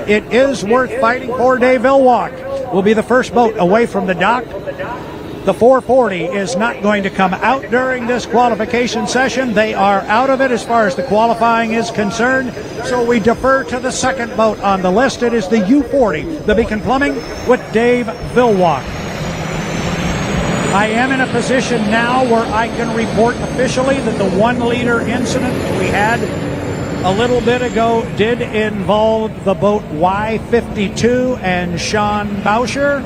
it is worth fighting for. Dave Villwalk will be the first boat away from the dock. The 440 is not going to come out during this qualification session. They are out of it as far as the qualifying is concerned. So we defer to the second boat on the list. It is the U40, the Beacon Plumbing with Dave Villwalk. I am in a position now where I can report officially that the 1 liter incident we had a little bit ago did involve the boat Y52 and Sean Bauscher.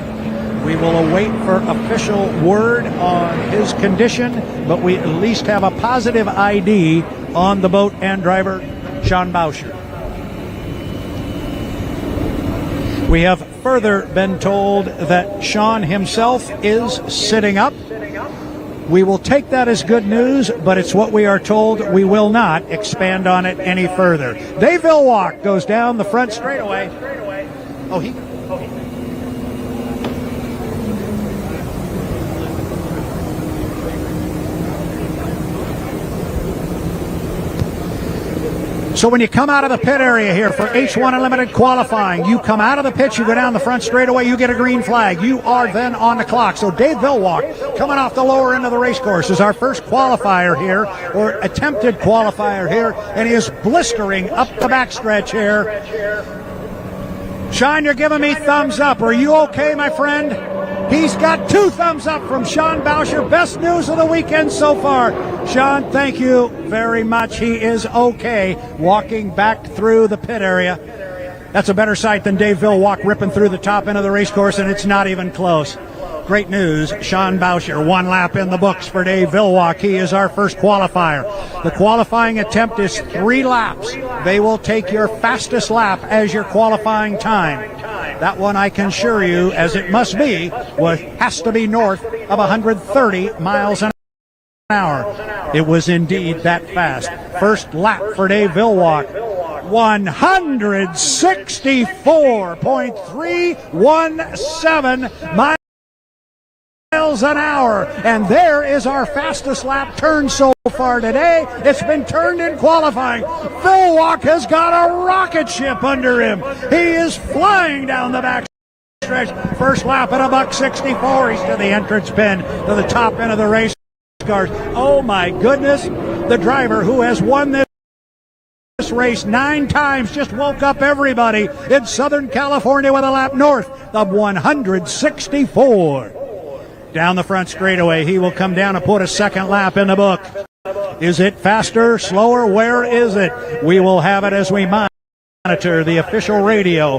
We will await for official word on his condition, but we at least have a positive ID on the boat and driver, Sean Bauscher. We have further been told that Sean himself is sitting up. We will take that as good news, but it's what we are told. We will not expand on it any further. Dave Villwalk goes down the front straightaway. So when you come out of the pit area here for H1 Unlimited qualifying, you come out of the pit, you go down the front straightaway, you get a green flag. You are then on the clock. So Dave Villwalk, coming off the lower end of the race course, is our first qualifier here, or attempted qualifier here, and he is blistering up the backstretch here. Sean, you're giving me thumbs up. Are you okay, my friend? He's got 2 thumbs up from Sean Bauscher. Best news of the weekend so far. Sean, thank you very much. He is okay walking back through the pit area. That's a better sight than Dave Villwalk ripping through the top end of the race course, and it's not even close. Great news, Sean Bauscher. 1 lap in the books for Dave Villwalk. He is our first qualifier. The qualifying attempt is 3 laps. They will take your fastest lap as your qualifying time. That one, I can assure you, as it must be, has to be north of 130 miles an hour. It was indeed that fast. First lap for Dave Villwalk, 164.317 miles an hour. And there is our fastest lap turn so far today. It's been turned in qualifying. Villwalk has got a rocket ship under him. He is flying down the back stretch. First lap at $1:64. He's to the entrance pin, to the top end of the race cars. Oh my goodness. The driver who has won this race 9 times just woke up everybody in Southern California with a lap north of 164. Down the front straightaway, he will come down and put a second lap in the book. Is it faster, slower? Where is it? We will have it as we monitor the official radio.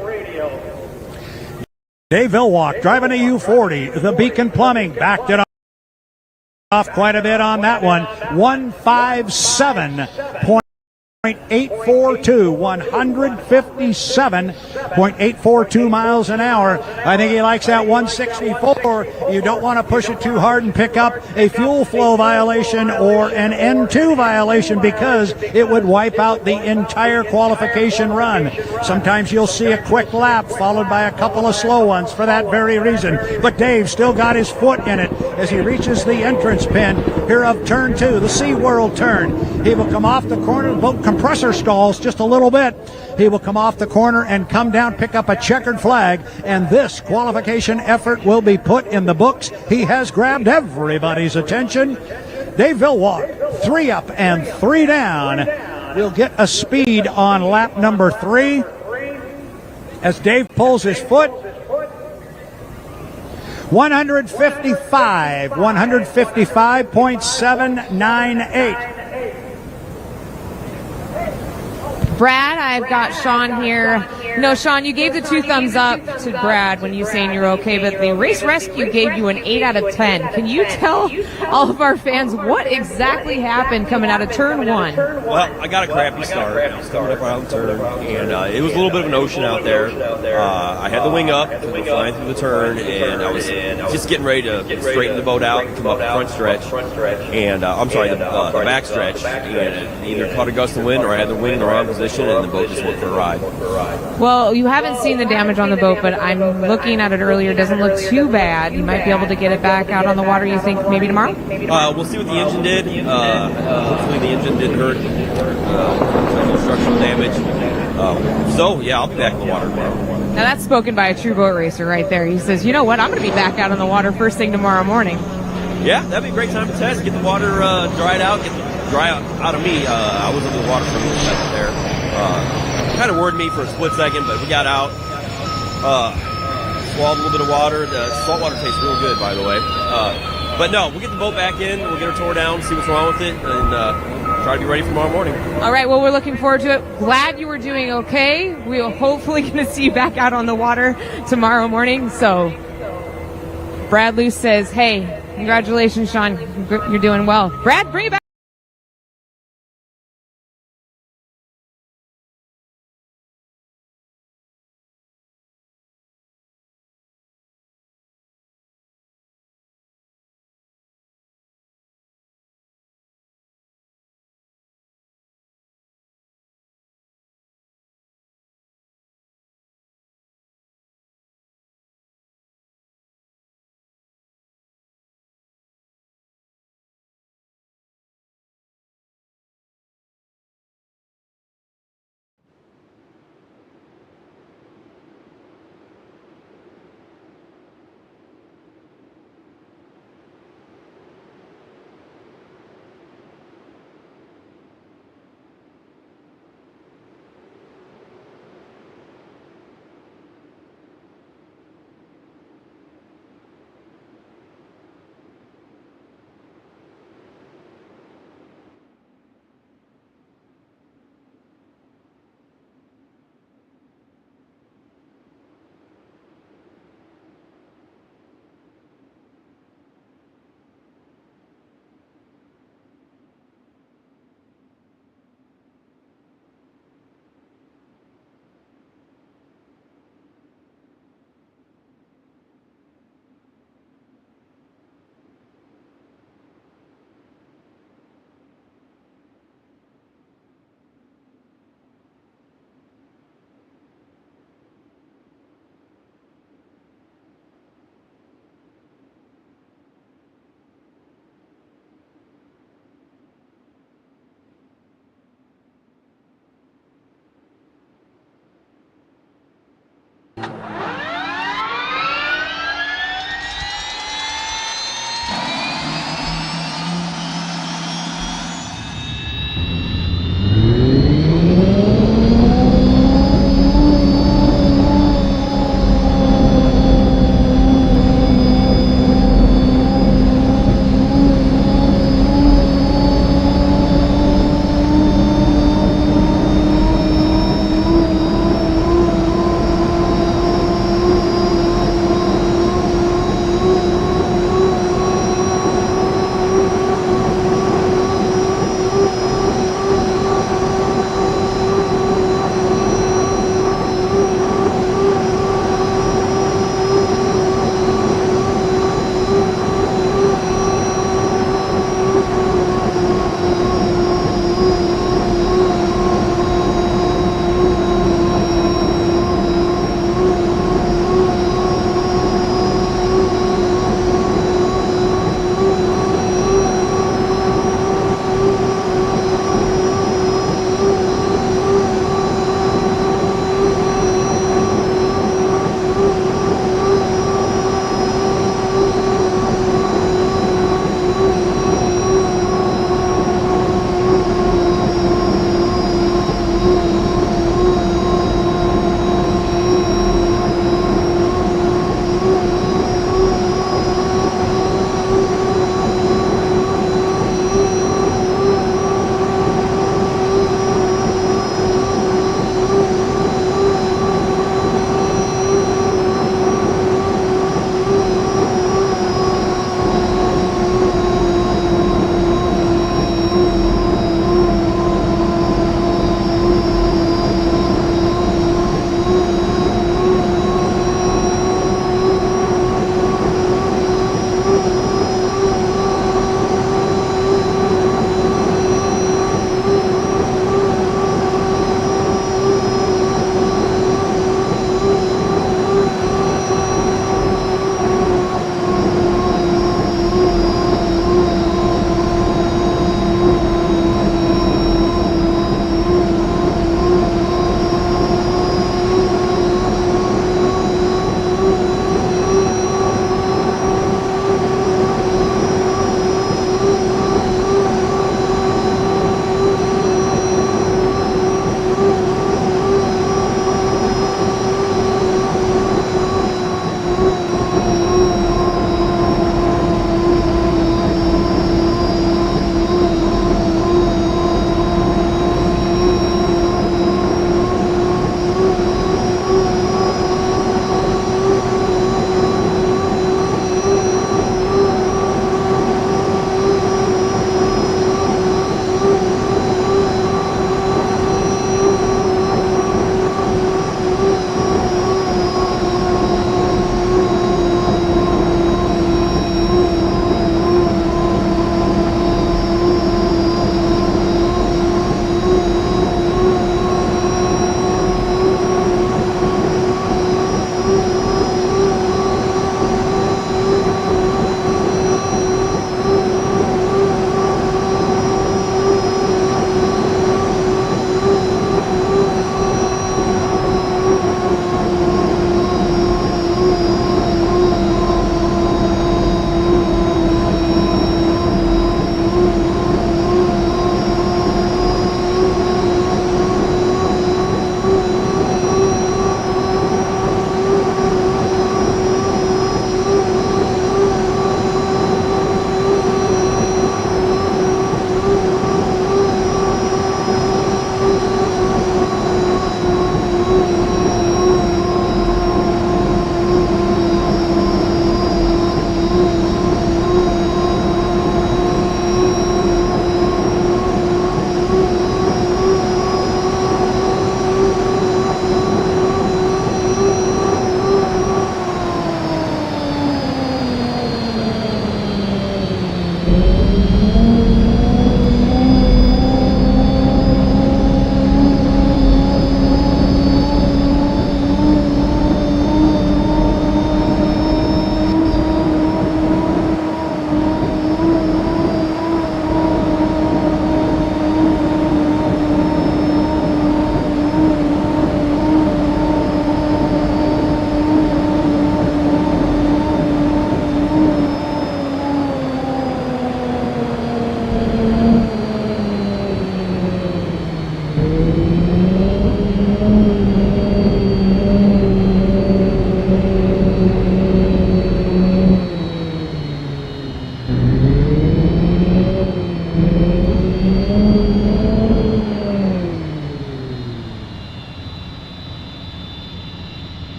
Dave Villwalk driving a U40. The Beacon Plumbing backed it off quite a bit on that one. 157.842, 157.842 miles an hour. I think he likes that 164. You don't want to push it too hard and pick up a fuel flow violation or an N2 violation, because it would wipe out the entire qualification run. Sometimes you'll see a quick lap followed by a couple of slow ones for that very reason. But Dave still got his foot in it as he reaches the entrance pin here of turn 2, the SeaWorld turn. He will come off the corner. The boat compressor stalls just a little bit. He will come off the corner and come down, pick up a checkered flag, and this qualification effort will be put in the books. He has grabbed everybody's attention. Dave Villwalk, 3 up and 3 down. We'll get a speed on lap number 3 as Dave pulls his foot. 155.798. Brad, I've got Sean here. No, Sean, you gave the 2 thumbs up to Brad when you saying you're okay, but the Race Rescue gave you an 8 out of 10. Can you tell all of our fans what exactly happened coming out of turn 1? Well, I got a crappy start. Coming up around the turn, and it was a little bit of an ocean out there. I had the wing up, flying through the turn, and I was just getting ready to straighten the boat out and come up the front stretch, and I'm sorry, the back stretch, and either caught a gust of wind or I had the wing in the wrong position, and the boat just went for a ride. Well, you haven't seen the damage on the boat, but I'm looking at it earlier. It doesn't look too bad. You might be able to get it back out on the water, you think, maybe tomorrow? We'll see what the engine did. Hopefully the engine didn't hurt. No structural damage. So yeah, I'll be back in the water tomorrow. Now that's spoken by a true boat racer right there. He says, you know what, I'm going to be back out on the water first thing tomorrow morning. Yeah, that'd be a great time to test. Get the water dried out, get the dry out of me. I was under the water for a second there. Kind of worried me for a split second, but we got out. Swallowed a little bit of water. The salt water tastes real good, by the way. But no, we'll get the boat back in. We'll get her tore down, see what's wrong with it, and try to be ready for tomorrow morning. All right, well, we're looking forward to it. Glad you were doing okay. We'll hopefully going to see you back out on the water tomorrow morning. So Brad Luce says, hey, congratulations, Sean. You're doing well. Brad, bring it back.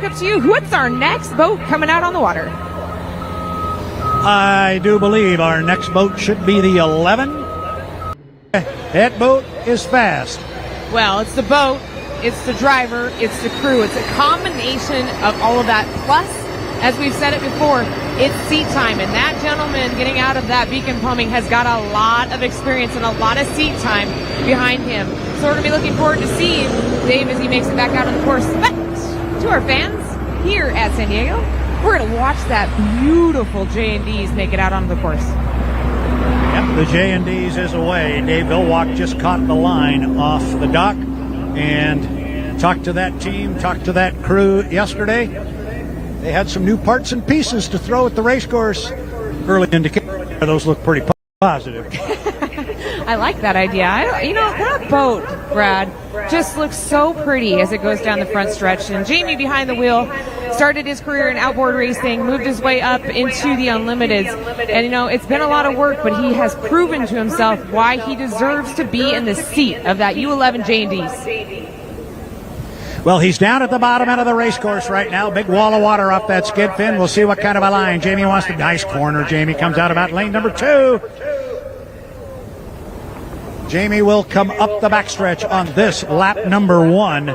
up to you. What's our next boat coming out on the water? I do believe our next boat should be the 11. That boat is fast. Well, it's the boat, it's the driver, it's the crew. It's a combination of all of that. Plus, as we've said it before, it's seat time. And that gentleman getting out of that Beacon Plumbing has got a lot of experience and a lot of seat time behind him. So we're going to be looking forward to seeing Dave as he makes it back out on the course. But to our fans here at San Diego, we're going to watch that beautiful J&D's make it out on the course. Yep, the J&D's is away. Dave Villwalk just caught the line off the dock and talked to that team, talked to that crew yesterday. They had some new parts and pieces to throw at the race course. Early indicator, those look pretty positive. I like that idea. That boat, Brad, just looks so pretty as it goes down the front stretch. And Jamie behind the wheel started his career in outboard racing, moved his way up into the Unlimiteds. And, it's been a lot of work, but he has proven to himself why he deserves to be in the seat of that U11 J&D's. Well, he's down at the bottom end of the race course right now. Big wall of water off that skid fin. We'll see what kind of a line. Jamie wants the nice corner. Jamie comes out about lane number 2. Jamie will come up the backstretch on this lap number 1.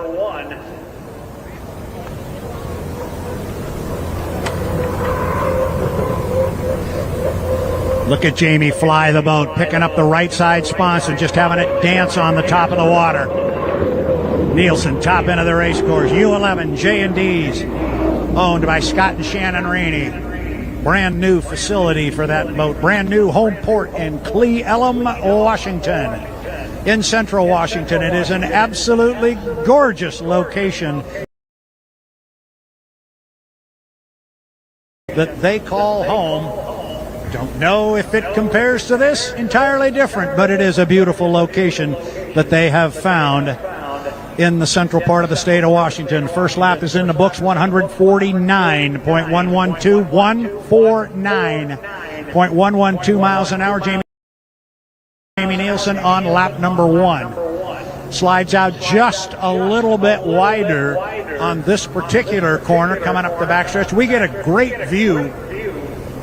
Look at Jamie fly the boat, picking up the right side sponsor, just having it dance on the top of the water. Nielsen, top end of the race course. U11 J&D's, owned by Scott and Shannon Rainey. Brand new facility for that boat. Brand new home port in Cle Elum, Washington. In central Washington. It is an absolutely gorgeous location that they call home. Don't know if it compares to this. Entirely different, but it is a beautiful location that they have found in the central part of the state of Washington. First lap is in the books, 149.112, 149.112 miles an hour. Jamie Nielsen on lap number 1. Slides out just a little bit wider on this particular corner coming up the backstretch. We get a great view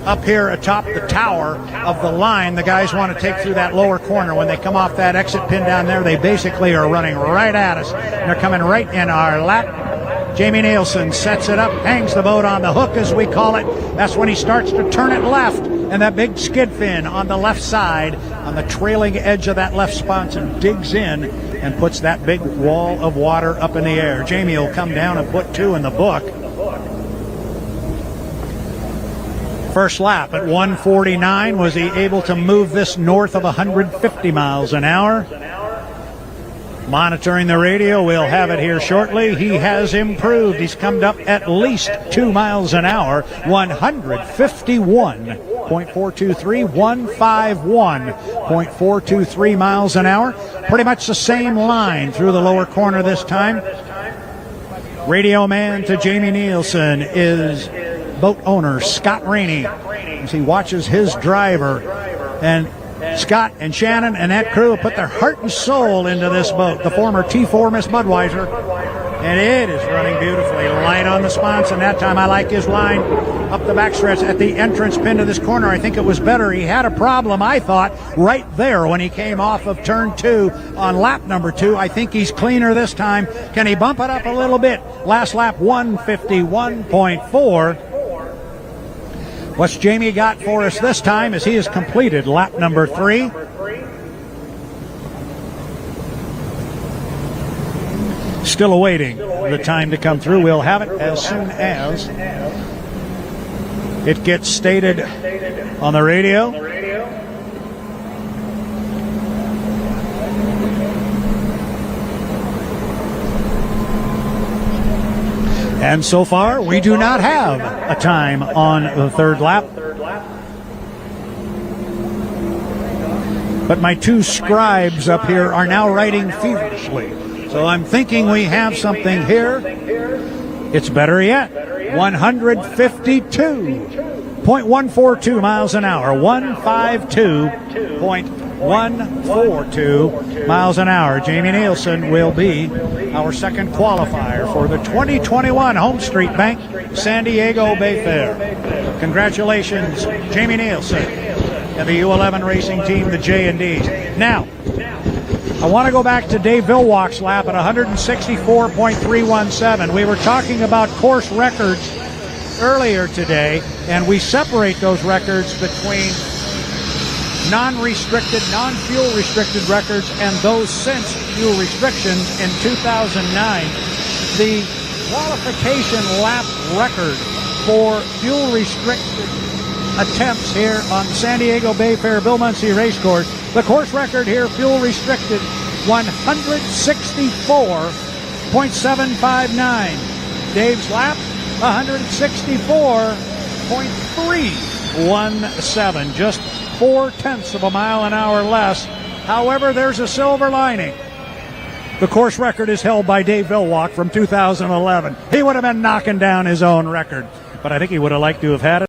up here atop the tower of the line. The guys want to take through that lower corner. When they come off that exit pin down there, they basically are running right at us. And they're coming right in our lap. Jamie Nielsen sets it up, hangs the boat on the hook, as we call it. That's when he starts to turn it left. And that big skid fin on the left side, on the trailing edge of that left sponson, digs in and puts that big wall of water up in the air. Jamie will come down and put 2 in the book. First lap at 149. Was he able to move this north of 150 miles an hour? Monitoring the radio, we'll have it here shortly. He has improved. He's come up at least 2 miles an hour. 151.423, 151.423 miles an hour. Pretty much the same line through the lower corner this time. Radio man to Jamie Nielsen is boat owner Scott Rainey, as he watches his driver. And Scott and Shannon and that crew have put their heart and soul into this boat, the former T4 Miss Budweiser, and it is running beautifully. Light on the sponson that time. I like his line up the backstretch at the entrance pin to this corner. I think it was better. He had a problem, I thought, right there when he came off of turn 2 on lap number 2. I think he's cleaner this time. Can he bump it up a little bit? Last lap, 151.4. What's Jamie got for us this time as he has completed lap number 3? Still awaiting the time to come through. We'll have it as soon as it gets stated on the radio. And so far, we do not have a time on the third lap. But my 2 scribes up here are now writing feverishly. So I'm thinking we have something here. It's better yet. 152.4 .142 miles an hour. 152.142 miles an hour. Jamie Nielsen will be our second qualifier for the 2021 Home Street Bank San Diego Bay Fair. Congratulations, Jamie Nielsen and the U11 racing team, the J&Ds. Now, I want to go back to Dave Villwalk's lap at 164.317. We were talking about course records earlier today, and we separate those records between non-restricted, non-fuel restricted records and those since fuel restrictions in 2009. The qualification lap record for fuel restricted attempts here on the San Diego Bay Fair Bill Munsey Racecourse. The course record here, fuel restricted, 164.759. Dave's lap, 164.317. Just 0.4 of a mile an hour less. However, there's a silver lining. The course record is held by Dave Villwalk from 2011. He would have been knocking down his own record, but I think he would have liked to have had it